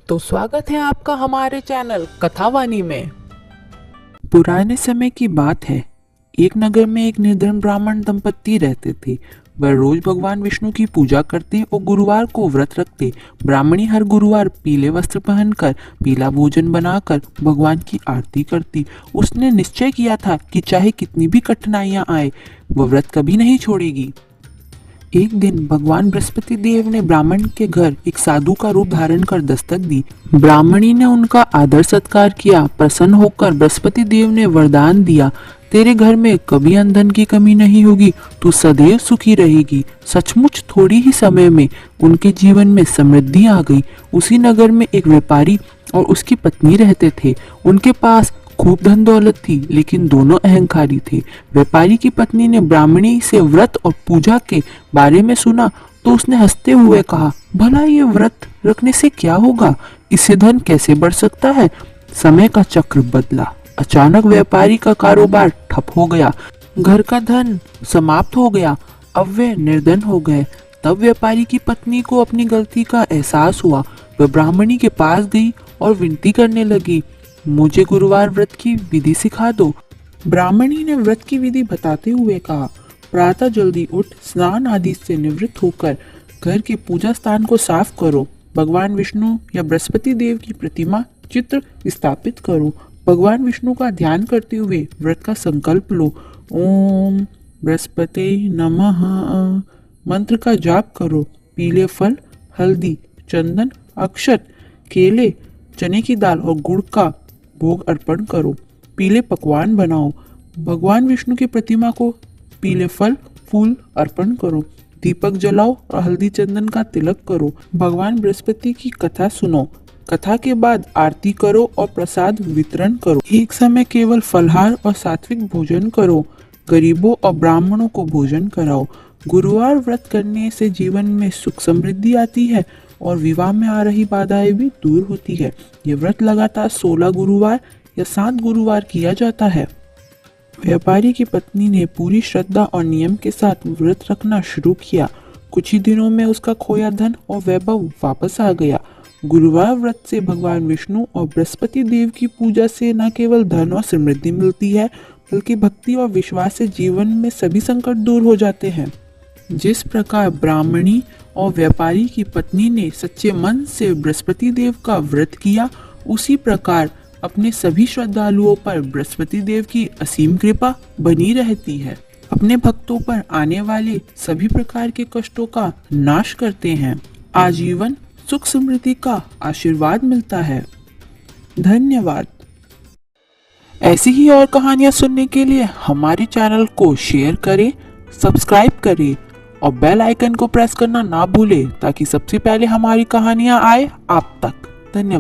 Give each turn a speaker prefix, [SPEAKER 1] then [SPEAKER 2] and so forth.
[SPEAKER 1] तो स्वागत है आपका हमारे चैनल कथावानी में। पुराने समय की बात है। एक नगर में एक निर्धन ब्राह्मण दंपत्ति रहते थे। वह रोज भगवान विष्णु की पूजा करते और गुरुवार को व्रत रखते। ब्राह्मणी हर गुरुवार पीले वस्त्र पहनकर पीला भोजन बनाकर भगवान की आरती करती। उसने निश्चय किया था कि चाहे कितनी भी कठिनाइयां आए, वह व्रत कभी नहीं छोड़ेगी। एक दिन भगवान बृहस्पति देव ने ब्राह्मण के घर एक साधु का रूप धारण कर दस्तक दी। ब्राह्मणी ने उनका आदर सत्कार किया। प्रसन्न होकर बृहस्पति देव ने वरदान दिया, तेरे घर में कभी अन्न की कमी नहीं होगी, तू सदैव सुखी रहेगी। सचमुच थोड़ी ही समय में उनके जीवन में समृद्धि आ गई। उसी नगर में एक व्यापारी और उसकी पत्नी रहते थे। उनके पास खूब धन दौलत थी, लेकिन दोनों अहंकारी थे। व्यापारी की पत्नी ने ब्राह्मणी से व्रत और पूजा के बारे में सुना तो उसने हंसते हुए कहा, भला ये व्रत रखने से क्या होगा? इससे धन कैसे बढ़ सकता है? समय का चक्र बदला। अचानक व्यापारी का कारोबार ठप हो गया। घर का धन समाप्त हो गया। अब वे निर्धन हो गए। तब व्यापारी की पत्नी को अपनी गलती का एहसास हुआ। वह ब्राह्मणी के पास गई और विनती करने लगी, मुझे गुरुवार व्रत की विधि सिखा दो। ब्राह्मणी ने व्रत की विधि बताते हुए कहा, प्रातः जल्दी उठ, स्नान आदि से निवृत्त होकर घर के पूजा स्थान को साफ करो। भगवान विष्णु या बृहस्पति देव की प्रतिमा चित्र स्थापित करो। भगवान विष्णु का ध्यान करते हुए व्रत का संकल्प लो। ओम बृहस्पति नमः मंत्र का जाप करो। पीले फल, हल्दी, चंदन, अक्षत, केले, चने की दाल और गुड़ का भोग अर्पण करो। पीले पकवान बनाओ। भगवान विष्णु की प्रतिमा को पीले फल फूल अर्पण करो। दीपक जलाओ और हल्दी चंदन का तिलक करो। भगवान बृहस्पति की कथा सुनो। कथा के बाद आरती करो और प्रसाद वितरण करो। एक समय केवल फलहार और सात्विक भोजन करो। गरीबों और ब्राह्मणों को भोजन कराओ। गुरुवार व्रत करने से जीवन में सुख समृद्धि आती है और विवाह में आ रही बाधाएं भी दूर होती है। ये व्रत लगातार 16 गुरुवार या 7 गुरुवार किया जाता है। व्यापारी की पत्नी ने पूरी श्रद्धा और नियम के साथ व्रत रखना शुरू किया। कुछ ही दिनों में उसका खोया धन और वैभव वापस आ गया। गुरुवार व्रत से भगवान विष्णु और बृहस्पति देव की पूजा से न केवल धन और समृद्धि मिलती है, बल्कि भक्ति और विश्वास से जीवन में सभी संकट दूर हो जाते हैं। जिस प्रकार ब्राह्मणी और व्यापारी की पत्नी ने सच्चे मन से बृहस्पति देव का व्रत किया, उसी प्रकार अपने सभी श्रद्धालुओं पर बृहस्पति देव की असीम कृपा बनी रहती है। अपने भक्तों पर आने वाले सभी प्रकार के कष्टों का नाश करते हैं। आजीवन सुख समृद्धि का आशीर्वाद मिलता है। धन्यवाद। ऐसी ही और कहानियां सुनने के लिए हमारे चैनल को शेयर करें, सब्सक्राइब करें और बेल आइकन को प्रेस करना ना भूलें, ताकि सबसे पहले हमारी कहानियां आए आप तक। धन्यवाद।